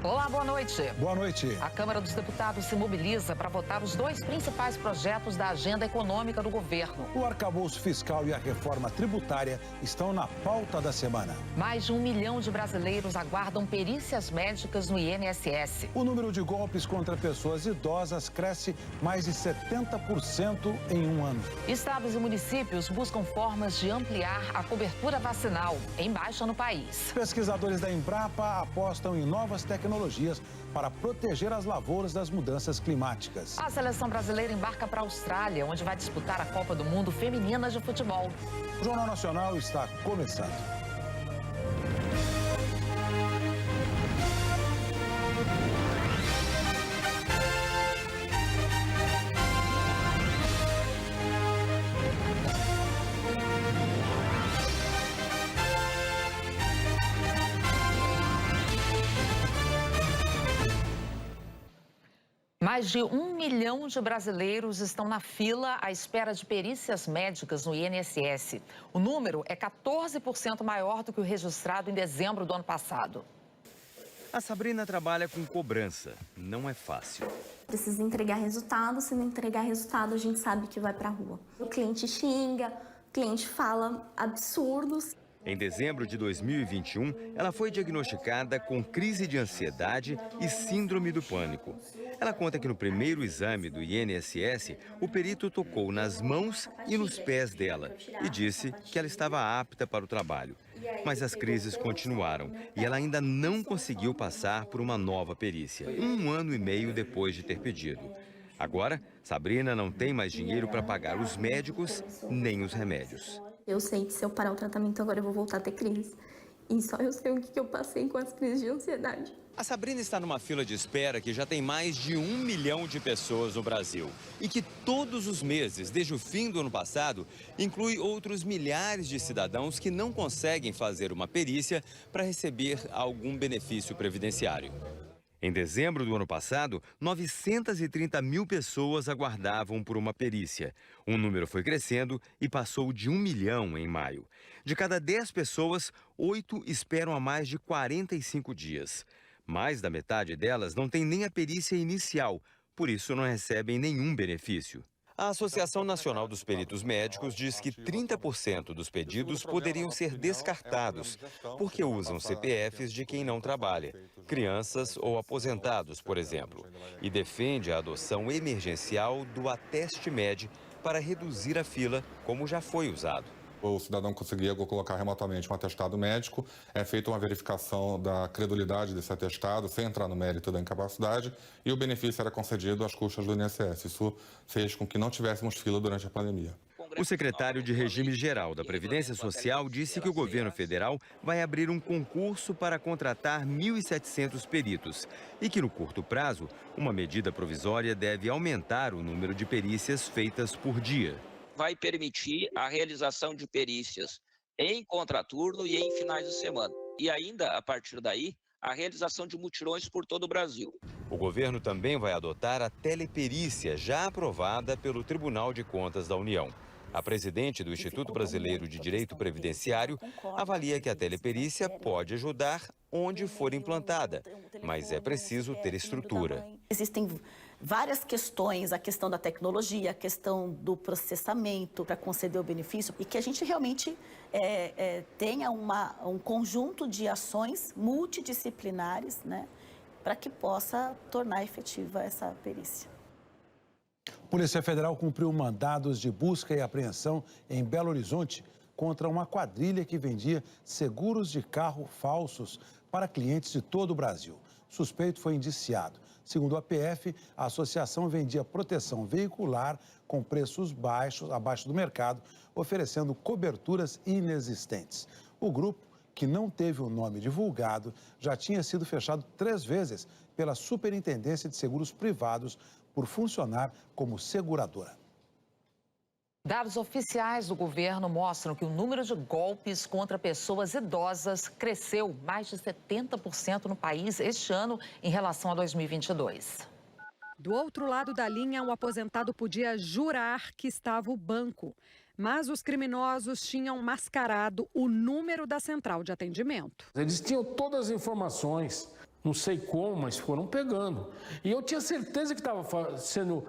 Olá, boa noite. Boa noite. A Câmara dos Deputados se mobiliza para votar os dois principais projetos da agenda econômica do governo. O arcabouço fiscal e a reforma tributária estão na pauta da semana. Mais de 1 milhão de brasileiros aguardam perícias médicas no INSS. O número de golpes contra pessoas idosas cresce mais de 70% em um ano. Estados e municípios buscam formas de ampliar a cobertura vacinal em baixa no país. Pesquisadores da Embrapa apostam em novas tecnologias para proteger as lavouras das mudanças climáticas. A seleção brasileira embarca para a Austrália, onde vai disputar a Copa do Mundo Feminina de Futebol. O Jornal Nacional está começando. Mais de 1 milhão de brasileiros estão na fila à espera de perícias médicas no INSS. O número é 14% maior do que o registrado em dezembro do ano passado. A Sabrina trabalha com cobrança. Não é fácil. Precisa entregar resultado. Se não entregar resultado, a gente sabe que vai para a rua. O cliente xinga, o cliente fala absurdos. Em dezembro de 2021, ela foi diagnosticada com crise de ansiedade e síndrome do pânico. Ela conta que no primeiro exame do INSS, o perito tocou nas mãos e nos pés dela e disse que ela estava apta para o trabalho. Mas as crises continuaram e ela ainda não conseguiu passar por uma nova perícia, 1 ano e meio depois de ter pedido. Agora, Sabrina não tem mais dinheiro para pagar os médicos nem os remédios. Eu sei que se eu parar o tratamento agora eu vou voltar a ter crise. E só eu sei o que eu passei com as crises de ansiedade. A Sabrina está numa fila de espera que já tem mais de 1 milhão de pessoas no Brasil. E que todos os meses, desde o fim do ano passado, inclui outros milhares de cidadãos que não conseguem fazer uma perícia para receber algum benefício previdenciário. Em dezembro do ano passado, 930 mil pessoas aguardavam por uma perícia. O número foi crescendo e passou de 1 milhão em maio. De cada 10 pessoas, 8 esperam há mais de 45 dias. Mais da metade delas não tem nem a perícia inicial, por isso não recebem nenhum benefício. A Associação Nacional dos Peritos Médicos diz que 30% dos pedidos poderiam ser descartados, porque usam CPFs de quem não trabalha, crianças ou aposentados, por exemplo, e defende a adoção emergencial do Ateste Med para reduzir a fila, como já foi usado. O cidadão conseguia colocar remotamente um atestado médico, é feita uma verificação da credulidade desse atestado, sem entrar no mérito da incapacidade, e o benefício era concedido às custas do INSS. Isso fez com que não tivéssemos fila durante a pandemia. O secretário de Regime Geral da Previdência Social disse que o governo federal vai abrir um concurso para contratar 1.700 peritos e que, no curto prazo, uma medida provisória deve aumentar o número de perícias feitas por dia. Vai permitir a realização de perícias em contraturno e em finais de semana. E ainda, a partir daí, a realização de mutirões por todo o Brasil. O governo também vai adotar a teleperícia, já aprovada pelo Tribunal de Contas da União. A presidente do Instituto Brasileiro de Direito Previdenciário avalia que a teleperícia pode ajudar onde for implantada, mas é preciso ter estrutura. Existem várias questões, a questão da tecnologia, a questão do processamento para conceder o benefício e que a gente realmente tenha um conjunto de ações multidisciplinares, né, para que possa tornar efetiva essa perícia. A Polícia Federal cumpriu mandados de busca e apreensão em Belo Horizonte contra uma quadrilha que vendia seguros de carro falsos para clientes de todo o Brasil. O suspeito foi indiciado. Segundo a PF, a associação vendia proteção veicular com preços baixos, abaixo do mercado, oferecendo coberturas inexistentes. O grupo, que não teve o nome divulgado, já tinha sido fechado 3 vezes pela Superintendência de Seguros Privados por funcionar como seguradora. Dados oficiais do governo mostram que o número de golpes contra pessoas idosas cresceu mais de 70% no país este ano em relação a 2022. Do outro lado da linha, um aposentado podia jurar que estava o banco, mas os criminosos tinham mascarado o número da central de atendimento. Eles tinham todas as informações Não sei como, mas foram pegando. E eu tinha certeza que estava sendo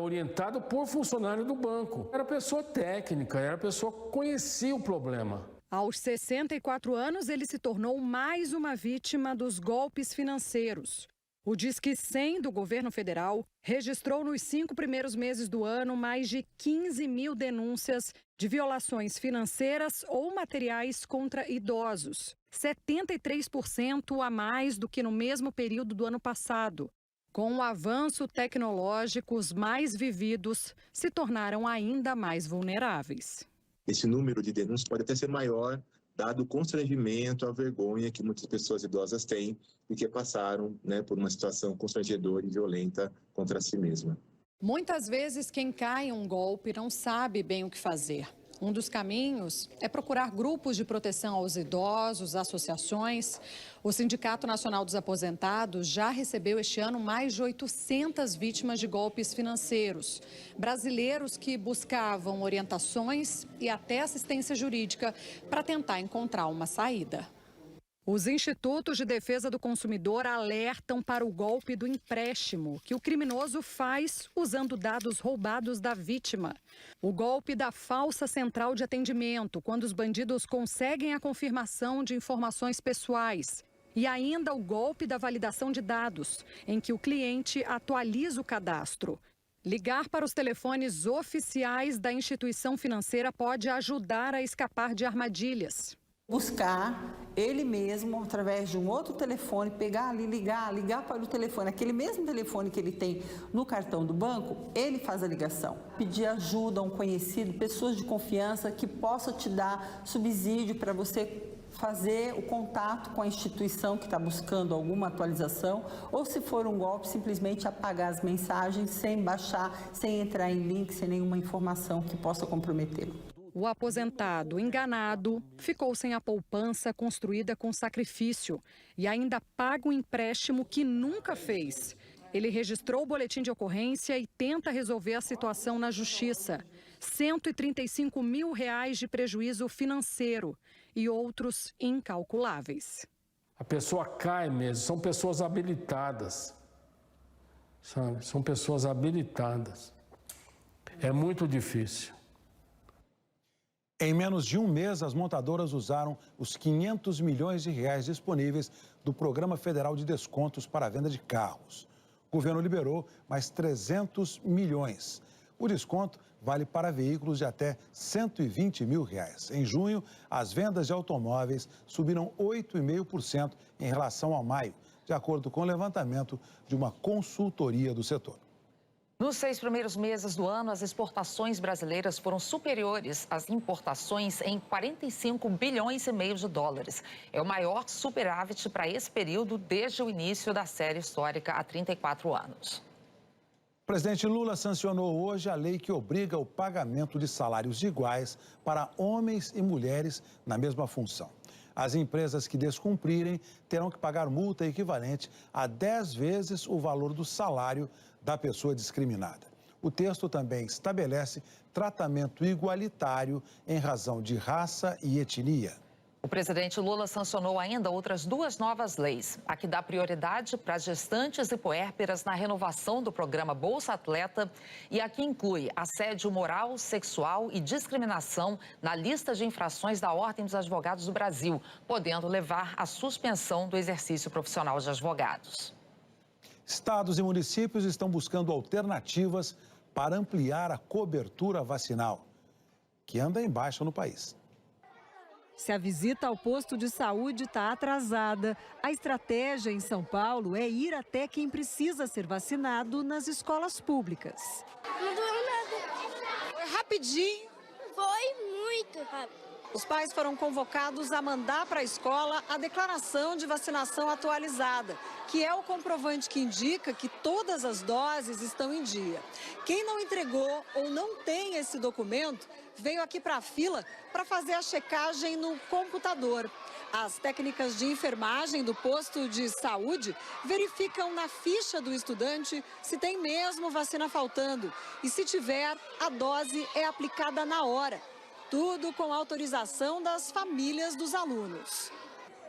orientado por funcionário do banco. Era pessoa técnica, era pessoa que conhecia o problema. Aos 64 anos, ele se tornou mais uma vítima dos golpes financeiros. O Disque 100 do governo federal registrou nos 5 primeiros meses do ano mais de 15 mil denúncias de violações financeiras ou materiais contra idosos. 73% a mais do que no mesmo período do ano passado. Com o avanço tecnológico, os mais vividos se tornaram ainda mais vulneráveis. Esse número de denúncias pode até ser maior, dado o constrangimento, a vergonha que muitas pessoas idosas têm porque passaram, por uma situação constrangedora e violenta contra si mesma. Muitas vezes quem cai em um golpe não sabe bem o que fazer. Um dos caminhos é procurar grupos de proteção aos idosos, associações. O Sindicato Nacional dos Aposentados já recebeu este ano mais de 800 vítimas de golpes financeiros. Brasileiros que buscavam orientações e até assistência jurídica para tentar encontrar uma saída. Os institutos de defesa do consumidor alertam para o golpe do empréstimo, que o criminoso faz usando dados roubados da vítima. O golpe da falsa central de atendimento, quando os bandidos conseguem a confirmação de informações pessoais. E ainda o golpe da validação de dados, em que o cliente atualiza o cadastro. Ligar para os telefones oficiais da instituição financeira pode ajudar a escapar de armadilhas. Buscar ele mesmo, através de um outro telefone, pegar ali, ligar para o telefone, aquele mesmo telefone que ele tem no cartão do banco, ele faz a ligação. Pedir ajuda a um conhecido, pessoas de confiança que possam te dar subsídio para você fazer o contato com a instituição que está buscando alguma atualização, ou se for um golpe, simplesmente apagar as mensagens sem baixar, sem entrar em link, sem nenhuma informação que possa comprometê-lo. O aposentado, enganado, ficou sem a poupança construída com sacrifício e ainda paga um empréstimo que nunca fez. Ele registrou o boletim de ocorrência e tenta resolver a situação na justiça. R$135 mil de prejuízo financeiro e outros incalculáveis. A pessoa cai mesmo, são pessoas habilitadas, sabe? São pessoas habilitadas. É muito difícil. Em menos de um mês, as montadoras usaram os 500 milhões de reais disponíveis do Programa Federal de Descontos para a venda de carros. O governo liberou mais 300 milhões. O desconto vale para veículos de até 120 mil reais. Em junho, as vendas de automóveis subiram 8,5% em relação a maio, de acordo com o levantamento de uma consultoria do setor. Nos 6 primeiros meses do ano, as exportações brasileiras foram superiores às importações em 45 bilhões e meio de dólares. É o maior superávit para esse período desde o início da série histórica há 34 anos. O presidente Lula sancionou hoje a lei que obriga o pagamento de salários iguais para homens e mulheres na mesma função. As empresas que descumprirem terão que pagar multa equivalente a 10 vezes o valor do salário da pessoa discriminada. O texto também estabelece tratamento igualitário em razão de raça e etnia. O presidente Lula sancionou ainda outras 2 novas leis. A que dá prioridade para gestantes e puérperas na renovação do programa Bolsa Atleta e a que inclui assédio moral, sexual e discriminação na lista de infrações da Ordem dos Advogados do Brasil, podendo levar à suspensão do exercício profissional de advogados. Estados e municípios estão buscando alternativas para ampliar a cobertura vacinal, que anda em baixa no país. Se a visita ao posto de saúde está atrasada, a estratégia em São Paulo é ir até quem precisa ser vacinado nas escolas públicas. Não doeu nada. Foi rapidinho. Foi muito rápido. Os pais foram convocados a mandar para a escola a declaração de vacinação atualizada, que é o comprovante que indica que todas as doses estão em dia. Quem não entregou ou não tem esse documento, veio aqui para a fila para fazer a checagem no computador. As técnicas de enfermagem do posto de saúde verificam na ficha do estudante se tem mesmo vacina faltando e, se tiver, a dose é aplicada na hora. Tudo com autorização das famílias dos alunos.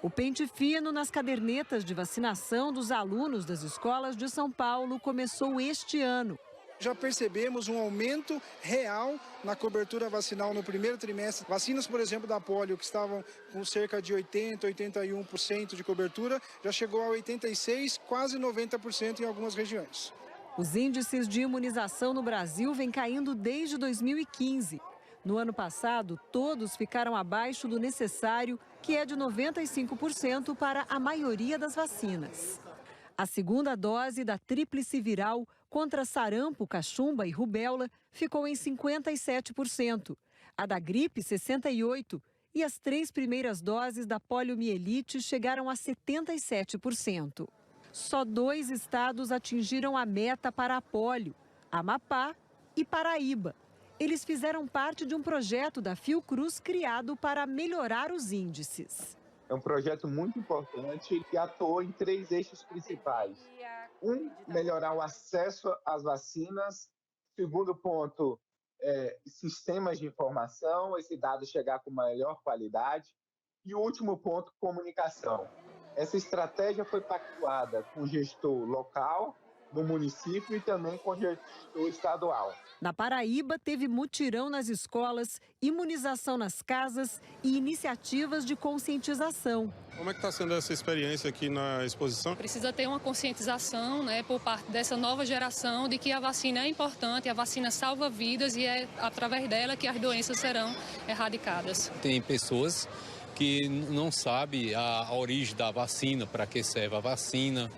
O pente fino nas cadernetas de vacinação dos alunos das escolas de São Paulo começou este ano. Já percebemos um aumento real na cobertura vacinal no primeiro trimestre. Vacinas, por exemplo, da polio, que estavam com cerca de 80%, 81% de cobertura, já chegou a 86%, quase 90% em algumas regiões. Os índices de imunização no Brasil vêm caindo desde 2015. No ano passado, todos ficaram abaixo do necessário, que é de 95% para a maioria das vacinas. A segunda dose da tríplice viral contra sarampo, cachumba e rubéola ficou em 57%, a da gripe 68% e as 3 primeiras doses da poliomielite chegaram a 77%. Só 2 estados atingiram a meta para a polio, Amapá e Paraíba. Eles fizeram parte de um projeto da Fiocruz criado para melhorar os índices. É um projeto muito importante que atuou em 3 eixos principais. Melhorar o acesso às vacinas. Segundo ponto, sistemas de informação, esse dado chegar com maior qualidade. E o último ponto, comunicação. Essa estratégia foi pactuada com o gestor local, no município e também com o gestor estadual. Na Paraíba, teve mutirão nas escolas, imunização nas casas e iniciativas de conscientização. Como é que está sendo essa experiência aqui na exposição? Precisa ter uma conscientização, por parte dessa nova geração de que a vacina é importante, a vacina salva vidas e é através dela que as doenças serão erradicadas. Tem pessoas que não sabem a origem da vacina, para que serve a vacina,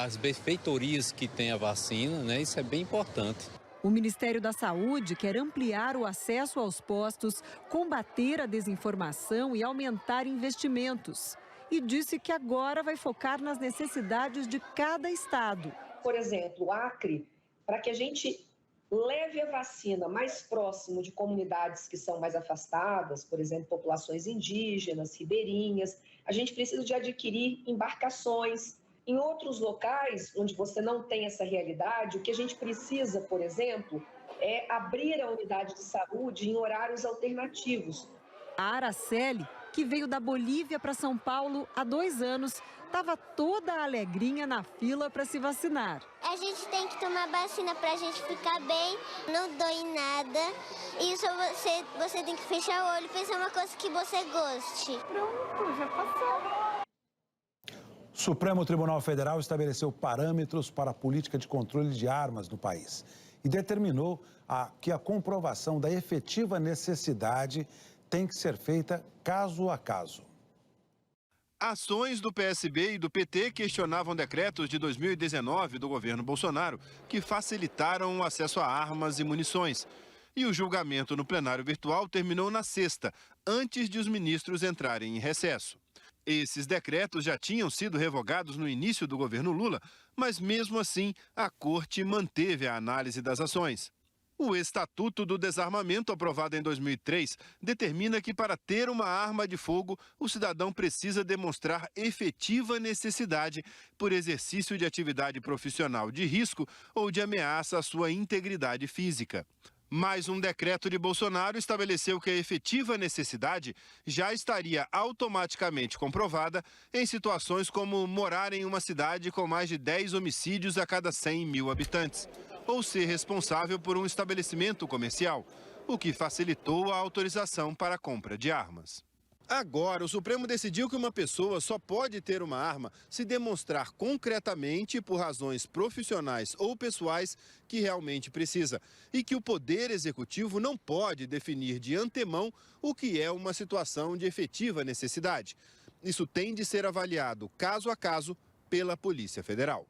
as benfeitorias que tem a vacina, isso é bem importante. O Ministério da Saúde quer ampliar o acesso aos postos, combater a desinformação e aumentar investimentos. E disse que agora vai focar nas necessidades de cada estado. Por exemplo, o Acre, para que a gente leve a vacina mais próximo de comunidades que são mais afastadas, por exemplo, populações indígenas, ribeirinhas, a gente precisa de adquirir embarcações. Em outros locais onde você não tem essa realidade, o que a gente precisa, por exemplo, é abrir a unidade de saúde em horários alternativos. A Araceli, que veio da Bolívia para São Paulo há 2 anos, estava toda alegrinha na fila para se vacinar. A gente tem que tomar vacina para a gente ficar bem, não dói nada. E só você tem que fechar o olho e pensar uma coisa que você goste. Pronto, já passou. O Supremo Tribunal Federal estabeleceu parâmetros para a política de controle de armas no país e determinou que a comprovação da efetiva necessidade tem que ser feita caso a caso. Ações do PSB e do PT questionavam decretos de 2019 do governo Bolsonaro que facilitaram o acesso a armas e munições. E o julgamento no plenário virtual terminou na sexta, antes de os ministros entrarem em recesso. Esses decretos já tinham sido revogados no início do governo Lula, mas mesmo assim a Corte manteve a análise das ações. O Estatuto do Desarmamento, aprovado em 2003, determina que para ter uma arma de fogo, o cidadão precisa demonstrar efetiva necessidade por exercício de atividade profissional de risco ou de ameaça à sua integridade física. Mas um decreto de Bolsonaro estabeleceu que a efetiva necessidade já estaria automaticamente comprovada em situações como morar em uma cidade com mais de 10 homicídios a cada 100 mil habitantes, ou ser responsável por um estabelecimento comercial, o que facilitou a autorização para a compra de armas. Agora, o Supremo decidiu que uma pessoa só pode ter uma arma se demonstrar concretamente, por razões profissionais ou pessoais, que realmente precisa. E que o Poder Executivo não pode definir de antemão o que é uma situação de efetiva necessidade. Isso tem de ser avaliado caso a caso pela Polícia Federal.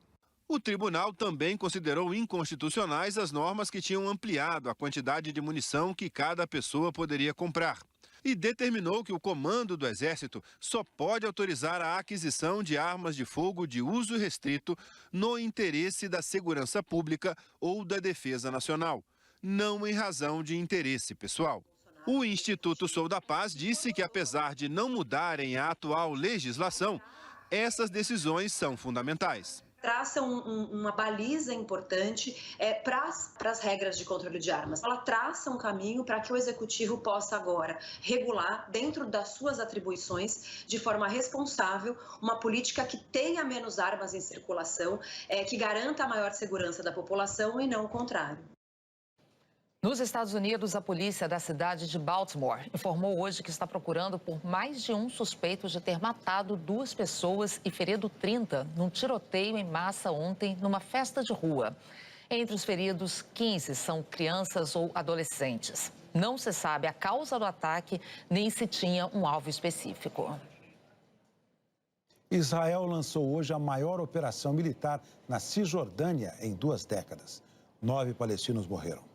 O tribunal também considerou inconstitucionais as normas que tinham ampliado a quantidade de munição que cada pessoa poderia comprar. E determinou que o comando do Exército só pode autorizar a aquisição de armas de fogo de uso restrito no interesse da segurança pública ou da defesa nacional, não em razão de interesse pessoal. O Instituto Sou da Paz disse que, apesar de não mudarem a atual legislação, essas decisões são fundamentais. traça uma baliza importante para as regras de controle de armas. Ela traça um caminho para que o Executivo possa agora regular, dentro das suas atribuições, de forma responsável, uma política que tenha menos armas em circulação, que garanta a maior segurança da população e não o contrário. Nos Estados Unidos, a polícia da cidade de Baltimore informou hoje que está procurando por mais de um suspeito de ter matado 2 pessoas e ferido 30 num tiroteio em massa ontem numa festa de rua. Entre os feridos, 15 são crianças ou adolescentes. Não se sabe a causa do ataque nem se tinha um alvo específico. Israel lançou hoje a maior operação militar na Cisjordânia em 2 décadas. 9 palestinos morreram.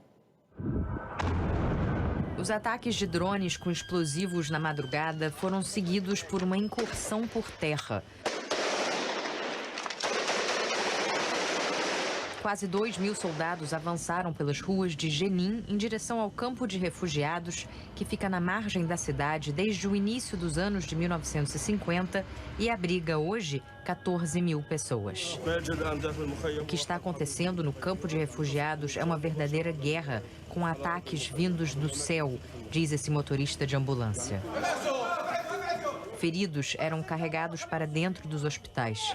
Os ataques de drones com explosivos na madrugada foram seguidos por uma incursão por terra. Quase 2.000 soldados avançaram pelas ruas de Jenin em direção ao campo de refugiados, que fica na margem da cidade desde o início dos anos de 1950 e abriga hoje 14.000 pessoas. O que está acontecendo no campo de refugiados é uma verdadeira guerra, com ataques vindos do céu, diz esse motorista de ambulância. Feridos eram carregados para dentro dos hospitais.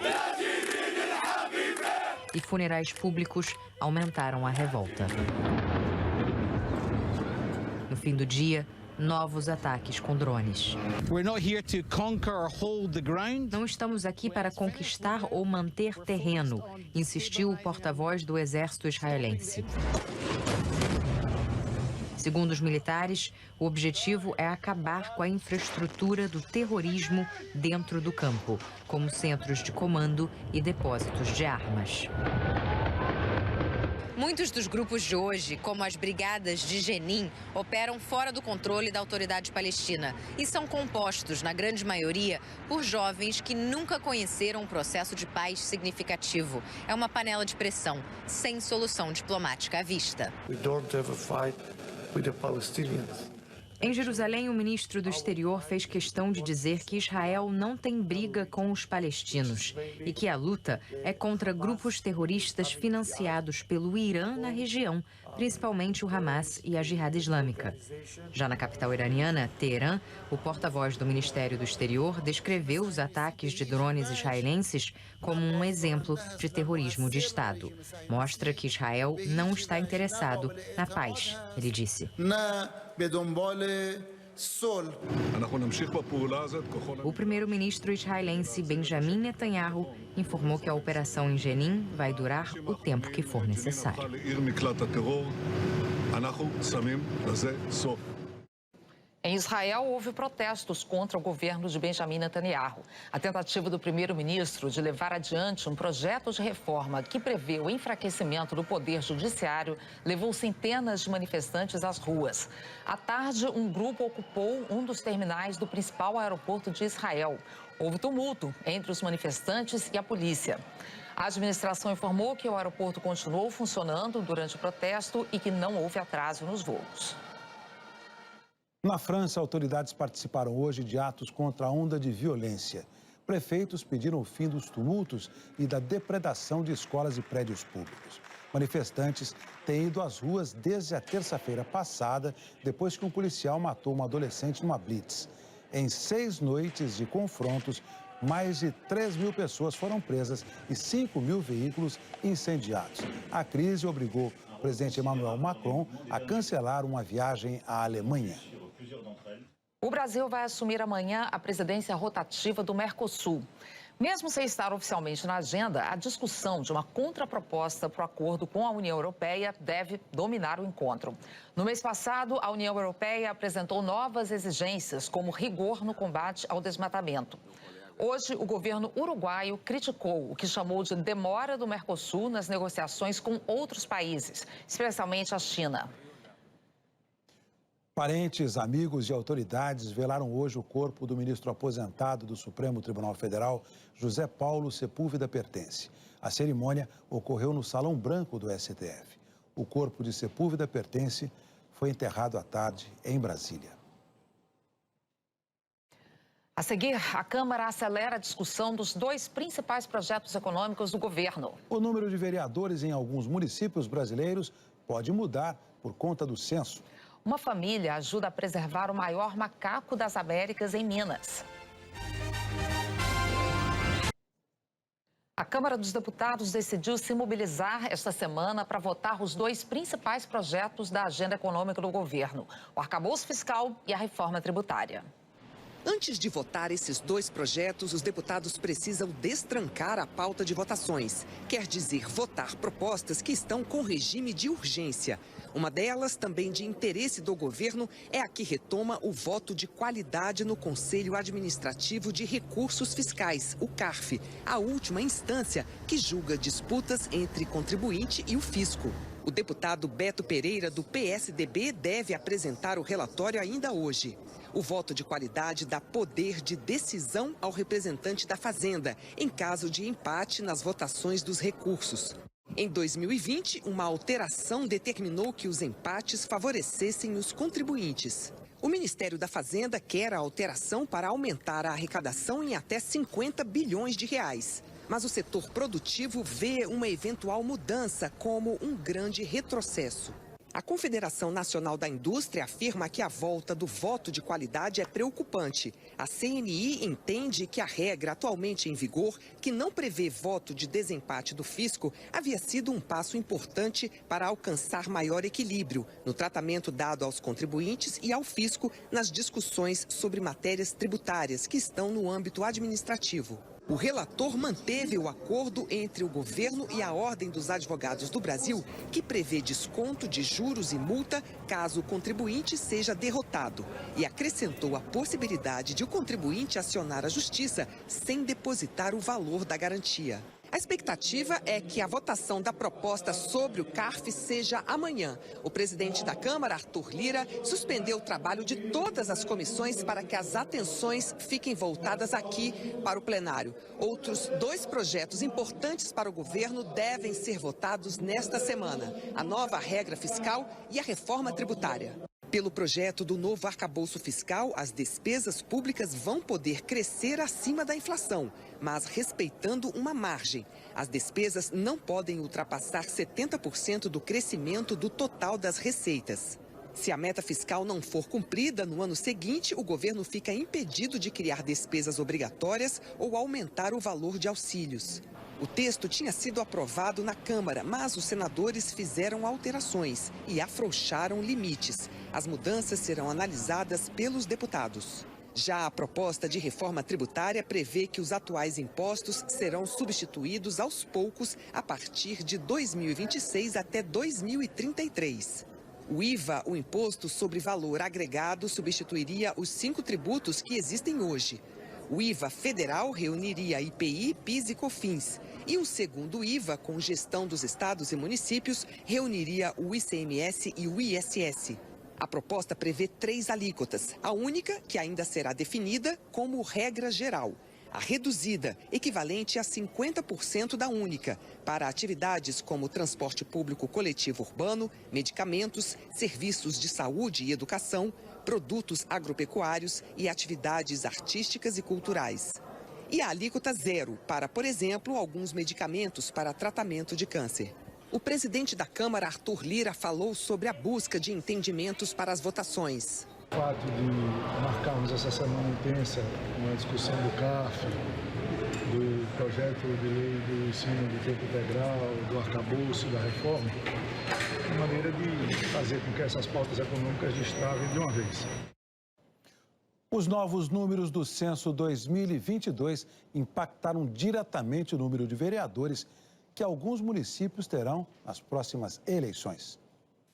E funerais públicos aumentaram a revolta. No fim do dia, novos ataques com drones. Não estamos aqui para conquistar ou manter terreno, insistiu o porta-voz do exército israelense. Segundo os militares, o objetivo é acabar com a infraestrutura do terrorismo dentro do campo, como centros de comando e depósitos de armas. Muitos dos grupos de hoje, como as brigadas de Jenin, operam fora do controle da autoridade palestina e são compostos, na grande maioria, por jovens que nunca conheceram um processo de paz significativo. É uma panela de pressão, sem solução diplomática à vista. Em Jerusalém, o ministro do Exterior fez questão de dizer que Israel não tem briga com os palestinos e que a luta é contra grupos terroristas financiados pelo Irã na região, principalmente o Hamas e a Jihad Islâmica. Já na capital iraniana, Teherã, o porta-voz do Ministério do Exterior descreveu os ataques de drones israelenses como um exemplo de terrorismo de Estado. Mostra que Israel não está interessado na paz, ele disse. O primeiro-ministro israelense Benjamin Netanyahu informou que a operação em Jenin vai durar o tempo que for necessário. Em Israel, houve protestos contra o governo de Benjamin Netanyahu. A tentativa do primeiro-ministro de levar adiante um projeto de reforma que prevê o enfraquecimento do poder judiciário levou centenas de manifestantes às ruas. À tarde, um grupo ocupou um dos terminais do principal aeroporto de Israel. Houve tumulto entre os manifestantes e a polícia. A administração informou que o aeroporto continuou funcionando durante o protesto e que não houve atraso nos voos. Na França, autoridades participaram hoje de atos contra a onda de violência. Prefeitos pediram o fim dos tumultos e da depredação de escolas e prédios públicos. Manifestantes têm ido às ruas desde a terça-feira passada, depois que um policial matou uma adolescente numa blitz. Em 6 noites de confrontos, mais de 3.000 pessoas foram presas e 5.000 veículos incendiados. A crise obrigou o presidente Emmanuel Macron a cancelar uma viagem à Alemanha. O Brasil vai assumir amanhã a presidência rotativa do Mercosul. Mesmo sem estar oficialmente na agenda, a discussão de uma contraproposta para o acordo com a União Europeia deve dominar o encontro. No mês passado, a União Europeia apresentou novas exigências, como rigor no combate ao desmatamento. Hoje, o governo uruguaio criticou o que chamou de demora do Mercosul nas negociações com outros países, especialmente a China. Parentes, amigos e autoridades velaram hoje o corpo do ministro aposentado do Supremo Tribunal Federal, José Paulo Sepúlveda Pertence. A cerimônia ocorreu no Salão Branco do STF. O corpo de Sepúlveda Pertence foi enterrado à tarde em Brasília. A seguir, a Câmara acelera a discussão dos 2 principais projetos econômicos do governo. O número de vereadores em alguns municípios brasileiros pode mudar por conta do censo. Uma família ajuda a preservar o maior macaco das Américas em Minas. A Câmara dos Deputados decidiu se mobilizar esta semana para votar os 2 principais projetos da agenda econômica do governo: o arcabouço fiscal e a reforma tributária. Antes de votar esses 2 projetos, os deputados precisam destrancar a pauta de votações. Quer dizer, votar propostas que estão com regime de urgência. Uma delas, também de interesse do governo, é a que retoma o voto de qualidade no Conselho Administrativo de Recursos Fiscais, o CARF, a última instância que julga disputas entre contribuinte e o fisco. O deputado Beto Pereira, do PSDB, deve apresentar o relatório ainda hoje. O voto de qualidade dá poder de decisão ao representante da Fazenda, em caso de empate nas votações dos recursos. Em 2020, uma alteração determinou que os empates favorecessem os contribuintes. O Ministério da Fazenda quer a alteração para aumentar a arrecadação em até 50 bilhões de reais. Mas o setor produtivo vê uma eventual mudança como um grande retrocesso. A Confederação Nacional da Indústria afirma que a volta do voto de qualidade é preocupante. A CNI entende que a regra atualmente em vigor, que não prevê voto de desempate do fisco, havia sido um passo importante para alcançar maior equilíbrio no tratamento dado aos contribuintes e ao fisco nas discussões sobre matérias tributárias que estão no âmbito administrativo. O relator manteve o acordo entre o governo e a Ordem dos Advogados do Brasil, que prevê desconto de juros e multa caso o contribuinte seja derrotado, e acrescentou a possibilidade de o contribuinte acionar a justiça sem depositar o valor da garantia. A expectativa é que a votação da proposta sobre o CARF seja amanhã. O presidente da Câmara, Arthur Lira, suspendeu o trabalho de todas as comissões para que as atenções fiquem voltadas aqui para o plenário. Outros 2 projetos importantes para o governo devem ser votados nesta semana: a nova regra fiscal e a reforma tributária. Pelo projeto do novo arcabouço fiscal, as despesas públicas vão poder crescer acima da inflação, mas respeitando uma margem. As despesas não podem ultrapassar 70% do crescimento do total das receitas. Se a meta fiscal não for cumprida no ano seguinte, o governo fica impedido de criar despesas obrigatórias ou aumentar o valor de auxílios. O texto tinha sido aprovado na Câmara, mas os senadores fizeram alterações e afrouxaram limites. As mudanças serão analisadas pelos deputados. Já a proposta de reforma tributária prevê que os atuais impostos serão substituídos aos poucos a partir de 2026 até 2033. O IVA, o Imposto sobre Valor Agregado, substituiria os 5 tributos que existem hoje. O IVA federal reuniria IPI, PIS e COFINS. E um segundo IVA, com gestão dos estados e municípios, reuniria o ICMS e o ISS. A proposta prevê 3 alíquotas. A única, que ainda será definida como regra geral. A reduzida, equivalente a 50% da única, para atividades como transporte público coletivo urbano, medicamentos, serviços de saúde e educação, produtos agropecuários e atividades artísticas e culturais. E a alíquota zero para, por exemplo, alguns medicamentos para tratamento de câncer. O presidente da Câmara, Arthur Lira, falou sobre a busca de entendimentos para as votações. O fato de marcarmos essa semana intensa com a discussão do CARF, do projeto de lei do ensino de tempo integral, do arcabouço, da reforma, é uma maneira de fazer com que essas pautas econômicas destravem de uma vez. Os novos números do censo 2022 impactaram diretamente o número de vereadores que alguns municípios terão nas próximas eleições.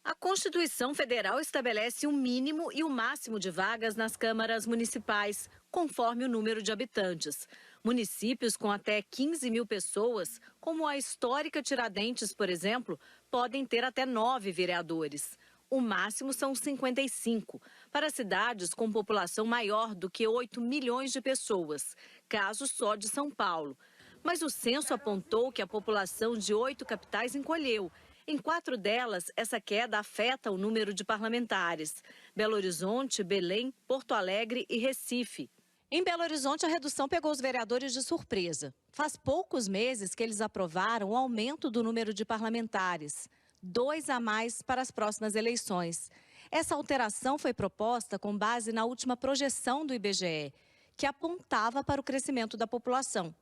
A Constituição Federal estabelece o mínimo e o máximo de vagas nas câmaras municipais, conforme o número de habitantes. Municípios com até 15 mil pessoas, como a histórica Tiradentes, por exemplo, podem ter até 9 vereadores. O máximo são 55, para cidades com população maior do que 8 milhões de pessoas, caso só de São Paulo. Mas o censo apontou que a população de 8 capitais encolheu. Em 4 delas, essa queda afeta o número de parlamentares: Belo Horizonte, Belém, Porto Alegre e Recife. Em Belo Horizonte, a redução pegou os vereadores de surpresa. Faz poucos meses que eles aprovaram o aumento do número de parlamentares, 2 a mais para as próximas eleições. Essa alteração foi proposta com base na última projeção do IBGE, que apontava para o crescimento da população,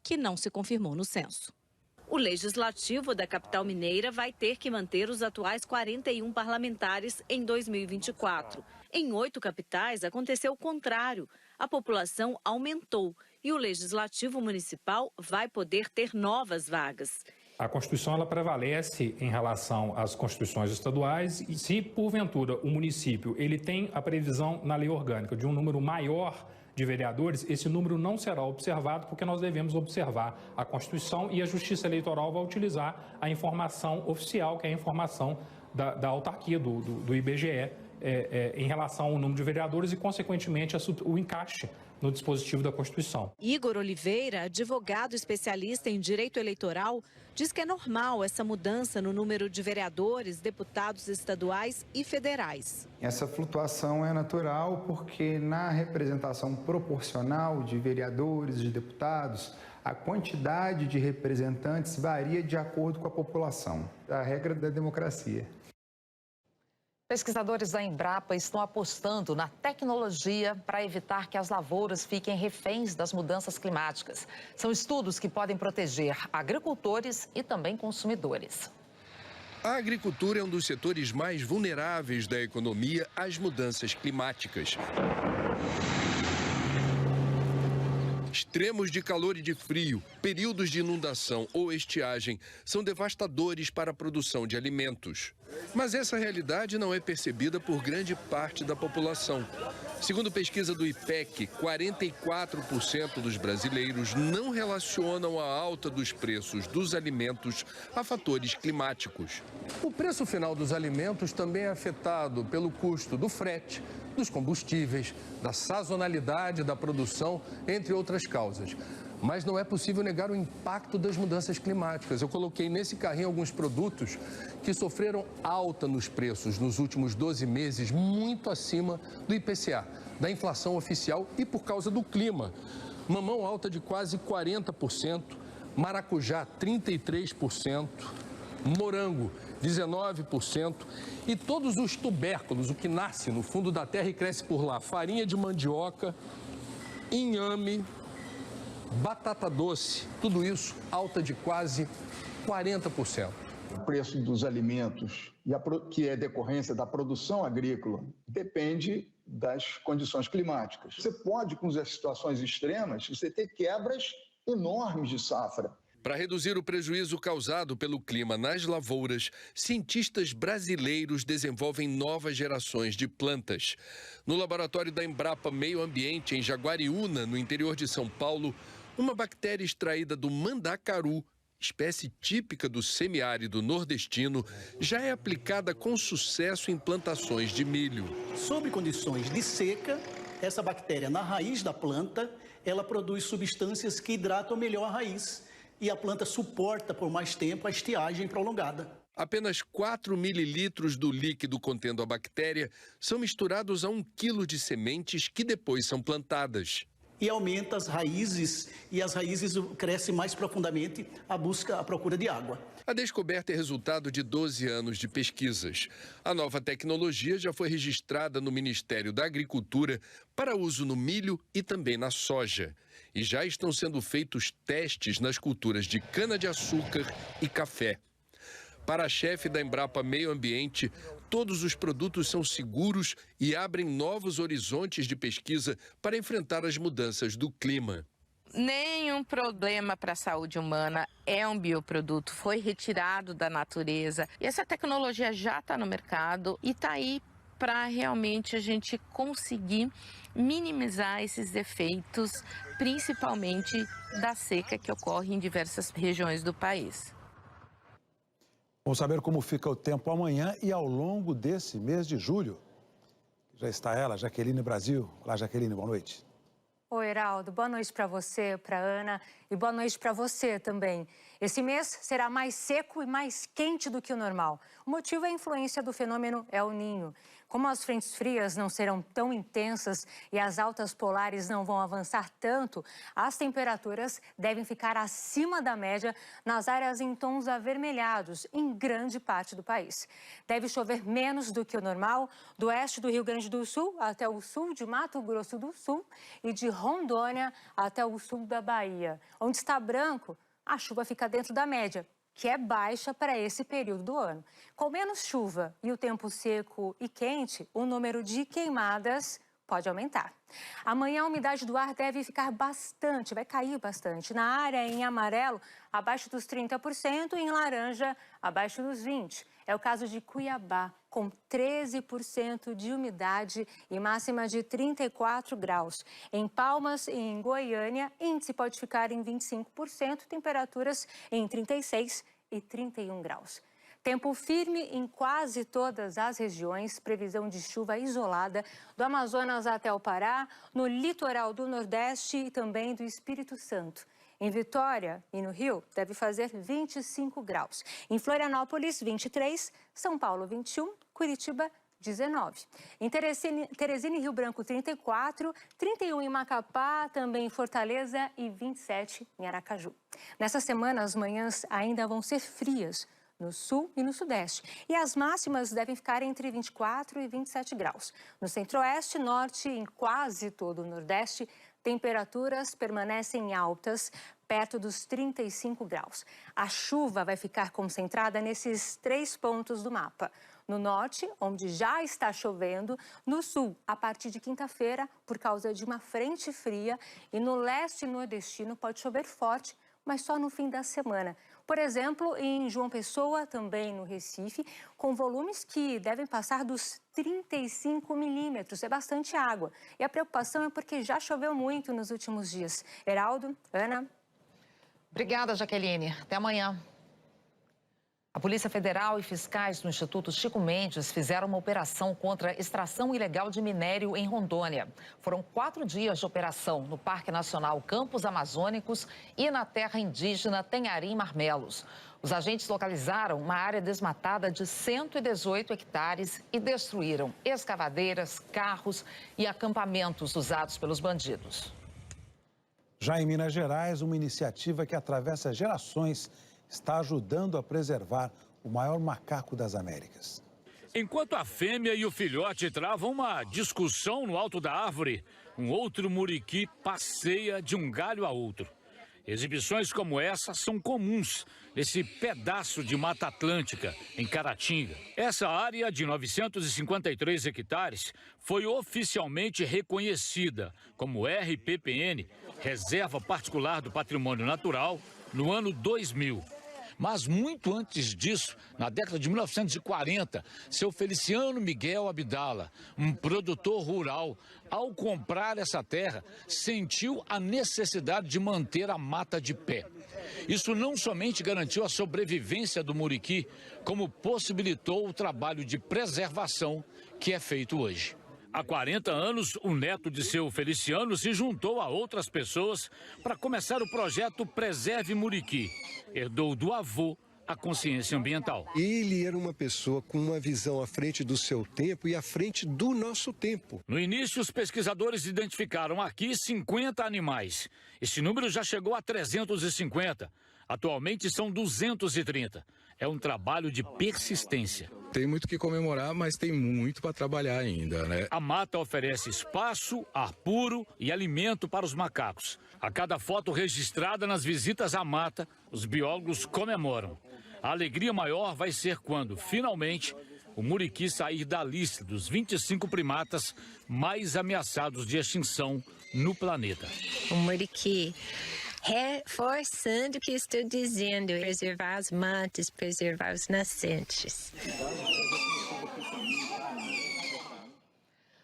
que não se confirmou no censo. O Legislativo da capital mineira vai ter que manter os atuais 41 parlamentares em 2024. Em 8 capitais, aconteceu o contrário. A população aumentou e o Legislativo Municipal vai poder ter novas vagas. A Constituição ela prevalece em relação às constituições estaduais e se, porventura, o município ele tem a previsão na lei orgânica de um número maior de vereadores, esse número não será observado porque nós devemos observar a Constituição e a Justiça Eleitoral vai utilizar a informação oficial, que é a informação da autarquia, do IBGE, em relação ao número de vereadores e, consequentemente, o encaixe no dispositivo da Constituição. Igor Oliveira, advogado especialista em direito eleitoral, diz que é normal essa mudança no número de vereadores, deputados estaduais e federais. Essa flutuação é natural porque na representação proporcional de vereadores e de deputados, a quantidade de representantes varia de acordo com a população. A regra da democracia. Pesquisadores da Embrapa estão apostando na tecnologia para evitar que as lavouras fiquem reféns das mudanças climáticas. São estudos que podem proteger agricultores e também consumidores. A agricultura é um dos setores mais vulneráveis da economia às mudanças climáticas. Extremos de calor e de frio, períodos de inundação ou estiagem são devastadores para a produção de alimentos. Mas essa realidade não é percebida por grande parte da população. Segundo pesquisa do IPEC, 44% dos brasileiros não relacionam a alta dos preços dos alimentos a fatores climáticos. O preço final dos alimentos também é afetado pelo custo do frete, dos combustíveis, da sazonalidade da produção, entre outras causas. Mas não é possível negar o impacto das mudanças climáticas. Eu coloquei nesse carrinho alguns produtos que sofreram alta nos preços nos últimos 12 meses, muito acima do IPCA, da inflação oficial e por causa do clima. Mamão alta de quase 40%, maracujá 33%, morango 19% e todos os tubérculos, o que nasce no fundo da terra e cresce por lá, farinha de mandioca, inhame, batata doce, tudo isso alta de quase 40%. O preço dos alimentos, que é decorrência da produção agrícola, depende das condições climáticas. Você pode, com as situações extremas, você ter quebras enormes de safra. Para reduzir o prejuízo causado pelo clima nas lavouras, cientistas brasileiros desenvolvem novas gerações de plantas. No laboratório da Embrapa Meio Ambiente, em Jaguariúna, no interior de São Paulo, uma bactéria extraída do mandacaru, espécie típica do semiárido nordestino, já é aplicada com sucesso em plantações de milho. Sob condições de seca, essa bactéria na raiz da planta, ela produz substâncias que hidratam melhor a raiz e a planta suporta por mais tempo a estiagem prolongada. Apenas 4 mililitros do líquido contendo a bactéria são misturados a 1 quilo de sementes que depois são plantadas. E aumenta as raízes, e as raízes crescem mais profundamente à procura de água. A descoberta é resultado de 12 anos de pesquisas. A nova tecnologia já foi registrada no Ministério da Agricultura para uso no milho e também na soja. E já estão sendo feitos testes nas culturas de cana-de-açúcar e café. Para a chefe da Embrapa Meio Ambiente, todos os produtos são seguros e abrem novos horizontes de pesquisa para enfrentar as mudanças do clima. Nenhum problema para a saúde humana, é um bioproduto, foi retirado da natureza. E essa tecnologia já está no mercado e está aí para realmente a gente conseguir minimizar esses efeitos, principalmente da seca que ocorre em diversas regiões do país. Vamos saber como fica o tempo amanhã e ao longo desse mês de julho. Já está ela, Jaqueline Brasil. Olá, Jaqueline, boa noite. Oi, Heraldo. Boa noite para você, para Ana e boa noite para você também. Esse mês será mais seco e mais quente do que o normal. O motivo é a influência do fenômeno El Niño. Como as frentes frias não serão tão intensas e as altas polares não vão avançar tanto, as temperaturas devem ficar acima da média nas áreas em tons avermelhados, em grande parte do país. Deve chover menos do que o normal, do oeste do Rio Grande do Sul até o sul de Mato Grosso do Sul e de Rondônia até o sul da Bahia. Onde está branco, a chuva fica dentro da média, que é baixa para esse período do ano. Com menos chuva e o tempo seco e quente, o número de queimadas pode aumentar. Amanhã a umidade do ar deve ficar bastante, vai cair bastante. Na área em amarelo, abaixo dos 30% e em laranja, abaixo dos 20%. É o caso de Cuiabá, com 13% de umidade e máxima de 34 graus. Em Palmas e em Goiânia, índice pode ficar em 25%, temperaturas em 36 e 31 graus. Tempo firme em quase todas as regiões, previsão de chuva isolada do Amazonas até o Pará, no litoral do Nordeste e também do Espírito Santo. Em Vitória e no Rio, deve fazer 25 graus. Em Florianópolis, 23, São Paulo, 21, Curitiba, 19. Em Teresina e Rio Branco, 34, 31 em Macapá, também em Fortaleza e 27 em Aracaju. Nessa semana, as manhãs ainda vão ser frias no sul e no sudeste. E as máximas devem ficar entre 24 e 27 graus. No centro-oeste, norte e em quase todo o nordeste, temperaturas permanecem altas, perto dos 35 graus. A chuva vai ficar concentrada nesses 3 pontos do mapa. No norte, onde já está chovendo, no sul, a partir de quinta-feira, por causa de uma frente fria, e no leste nordestino pode chover forte, mas só no fim da semana. Por exemplo, em João Pessoa, também no Recife, com volumes que devem passar dos 35 milímetros. É bastante água. E a preocupação é porque já choveu muito nos últimos dias. Heraldo, Ana. Obrigada, Jaqueline. Até amanhã. A Polícia Federal e fiscais do Instituto Chico Mendes fizeram uma operação contra a extração ilegal de minério em Rondônia. Foram 4 dias de operação no Parque Nacional Campos Amazônicos e na terra indígena Tenharim Marmelos. Os agentes localizaram uma área desmatada de 118 hectares e destruíram escavadeiras, carros e acampamentos usados pelos bandidos. Já em Minas Gerais, uma iniciativa que atravessa gerações está ajudando a preservar o maior macaco das Américas. Enquanto a fêmea e o filhote travam uma discussão no alto da árvore, um outro muriqui passeia de um galho a outro. Exibições como essa são comuns nesse pedaço de Mata Atlântica, em Caratinga. Essa área de 953 hectares foi oficialmente reconhecida como RPPN, Reserva Particular do Patrimônio Natural, no ano 2000. Mas muito antes disso, na década de 1940, seu Feliciano Miguel Abdala, um produtor rural, ao comprar essa terra, sentiu a necessidade de manter a mata de pé. Isso não somente garantiu a sobrevivência do muriqui, como possibilitou o trabalho de preservação que é feito hoje. Há 40 anos, o neto de seu Feliciano se juntou a outras pessoas para começar o projeto Preserve Muriqui. Herdou do avô a consciência ambiental. Ele era uma pessoa com uma visão à frente do seu tempo e à frente do nosso tempo. No início, os pesquisadores identificaram aqui 50 animais. Esse número já chegou a 350. Atualmente são 230. É um trabalho de persistência. Tem muito que comemorar, mas tem muito para trabalhar ainda, né? A mata oferece espaço, ar puro e alimento para os macacos. A cada foto registrada nas visitas à mata, os biólogos comemoram. A alegria maior vai ser quando, finalmente, o muriqui sair da lista dos 25 primatas mais ameaçados de extinção no planeta. O muriqui, reforçando o que estou dizendo, preservar as matas, preservar os nascentes.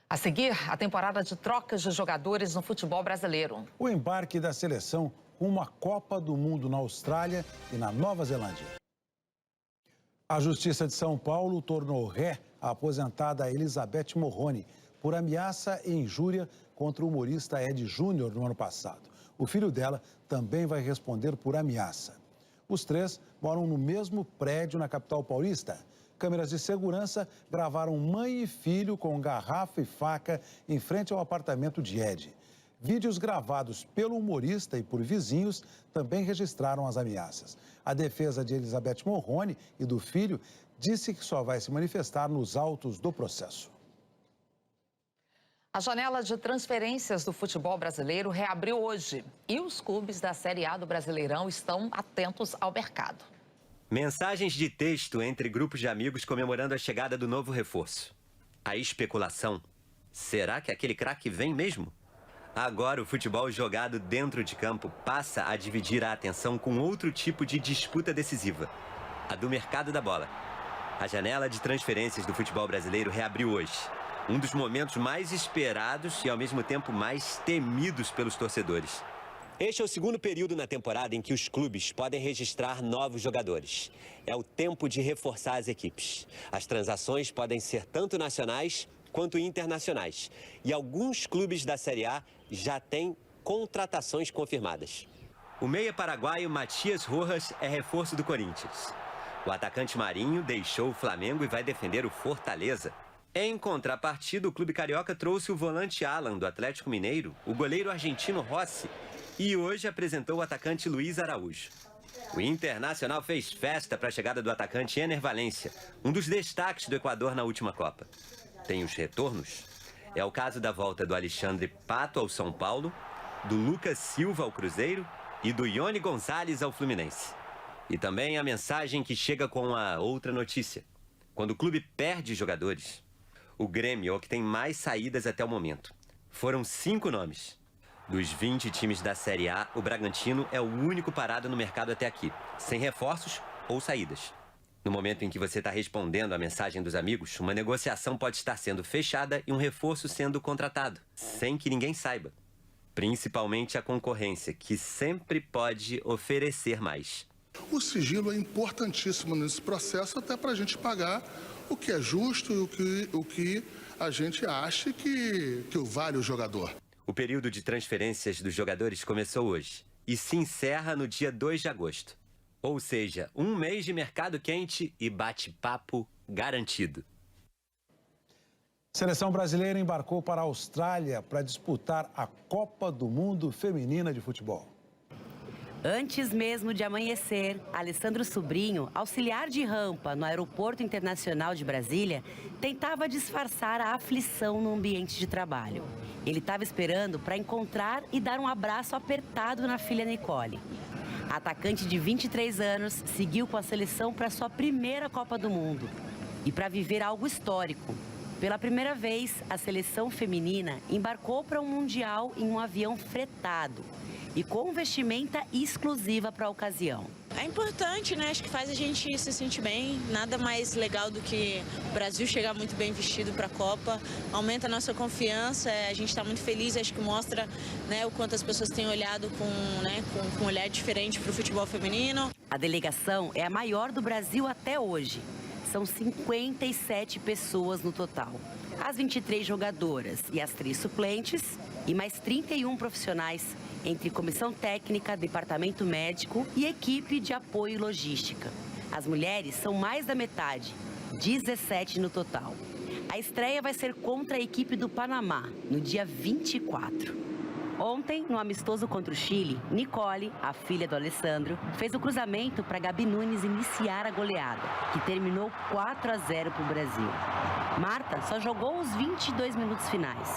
A seguir, a temporada de trocas de jogadores no futebol brasileiro. O embarque da seleção rumo à Copa do Mundo na Austrália e na Nova Zelândia. A Justiça de São Paulo tornou ré a aposentada Elizabeth Morrone por ameaça e injúria contra o humorista Ed Júnior no ano passado. O filho dela também vai responder por ameaça. Os 3 moram no mesmo prédio na capital paulista. câmeras de segurança gravaram mãe e filho com garrafa e faca em frente ao apartamento de Ed. Vídeos gravados pelo humorista e por vizinhos também registraram as ameaças. A defesa de Elizabeth Morrone e do filho disse que só vai se manifestar nos autos do processo. A janela de transferências do futebol brasileiro reabriu hoje e os clubes da Série A do Brasileirão estão atentos ao mercado. Mensagens de texto entre grupos de amigos comemorando a chegada do novo reforço. A especulação: será que aquele craque vem mesmo? Agora o futebol jogado dentro de campo passa a dividir a atenção com outro tipo de disputa decisiva: a do mercado da bola. A janela de transferências do futebol brasileiro reabriu hoje. Um dos momentos mais esperados e, ao mesmo tempo, mais temidos pelos torcedores. Este é o segundo período na temporada em que os clubes podem registrar novos jogadores. É o tempo de reforçar as equipes. As transações podem ser tanto nacionais quanto internacionais. E alguns clubes da Série A já têm contratações confirmadas. O meia paraguaio Matias Rojas é reforço do Corinthians. O atacante Marinho deixou o Flamengo e vai defender o Fortaleza. Em contrapartida, o clube carioca trouxe o volante Alan, do Atlético Mineiro, o goleiro argentino Rossi, e hoje apresentou o atacante Luiz Araújo. O Internacional fez festa para a chegada do atacante Ener Valencia, um dos destaques do Equador na última Copa. Tem os retornos. É o caso da volta do Alexandre Pato ao São Paulo, do Lucas Silva ao Cruzeiro e do Ione Gonzalez ao Fluminense. E também a mensagem que chega com a outra notícia. Quando o clube perde jogadores, o Grêmio é o que tem mais saídas até o momento. Foram 5 nomes. Dos 20 times da Série A, o Bragantino é o único parado no mercado até aqui, sem reforços ou saídas. No momento em que você está respondendo à mensagem dos amigos, uma negociação pode estar sendo fechada e um reforço sendo contratado, sem que ninguém saiba. Principalmente a concorrência, que sempre pode oferecer mais. O sigilo é importantíssimo nesse processo, até para a gente pagar o que é justo e o que a gente acha que vale o jogador. O período de transferências dos jogadores começou hoje e se encerra no dia 2 de agosto. Ou seja, um mês de mercado quente e bate-papo garantido. Seleção brasileira embarcou para a Austrália para disputar a Copa do Mundo Feminina de Futebol. Antes mesmo de amanhecer, Alessandro Sobrinho, auxiliar de rampa no Aeroporto Internacional de Brasília, tentava disfarçar a aflição no ambiente de trabalho. Ele estava esperando para encontrar e dar um abraço apertado na filha Nicole. A atacante de 23 anos seguiu com a seleção para sua primeira Copa do Mundo e para viver algo histórico. Pela primeira vez, a seleção feminina embarcou para um Mundial em um avião fretado e com vestimenta exclusiva para a ocasião. É importante, né? Acho que faz a gente se sentir bem. Nada mais legal do que o Brasil chegar muito bem vestido para a Copa. Aumenta a nossa confiança, a gente está muito feliz. Acho que mostra, né, o quanto as pessoas têm olhado com um olhar diferente para o futebol feminino. A delegação é a maior do Brasil até hoje. São 57 pessoas no total. As 23 jogadoras e as 3 suplentes e mais 31 profissionais entre comissão técnica, departamento médico e equipe de apoio e logística. As mulheres são mais da metade, 17 no total. A estreia vai ser contra a equipe do Panamá, no dia 24. Ontem, no amistoso contra o Chile, Nicole, a filha do Alessandro, fez o cruzamento para Gabi Nunes iniciar a goleada, que terminou 4-0 para o Brasil. Marta só jogou os 22 minutos finais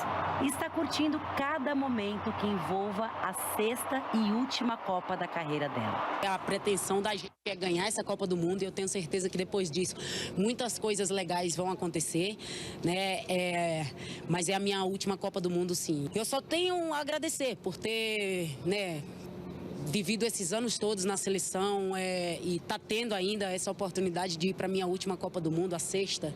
e está curtindo cada momento que envolva a 6ª e última Copa da carreira dela. A pretensão da gente é ganhar essa Copa do Mundo e eu tenho certeza que depois disso muitas coisas legais vão acontecer, né? Mas é a minha última Copa do Mundo, sim. Eu só tenho a agradecer por ter, né, vivido esses anos todos na seleção e tá tendo ainda essa oportunidade de ir para minha última Copa do Mundo, a 6ª,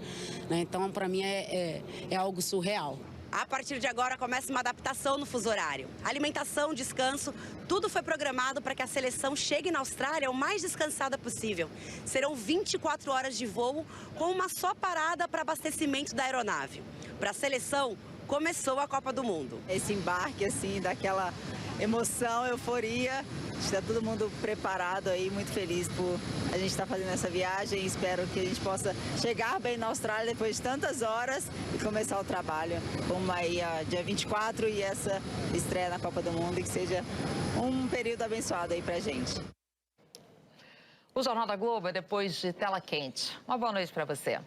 né? Então, para mim é algo surreal. A partir de agora começa uma adaptação no fuso horário. Alimentação, descanso, tudo foi programado para que a seleção chegue na Austrália o mais descansada possível. Serão 24 horas de voo com uma só parada para abastecimento da aeronave. Para a seleção, começou a Copa do Mundo. Esse embarque, assim, daquela emoção, euforia. Está todo mundo preparado aí, muito feliz por a gente estar fazendo essa viagem. Espero que a gente possa chegar bem na Austrália depois de tantas horas e começar o trabalho. Como aí dia 24 e essa estreia na Copa do Mundo, e que seja um período abençoado aí pra gente. O Jornal da Globo é depois de Tela Quente. Uma boa noite para você.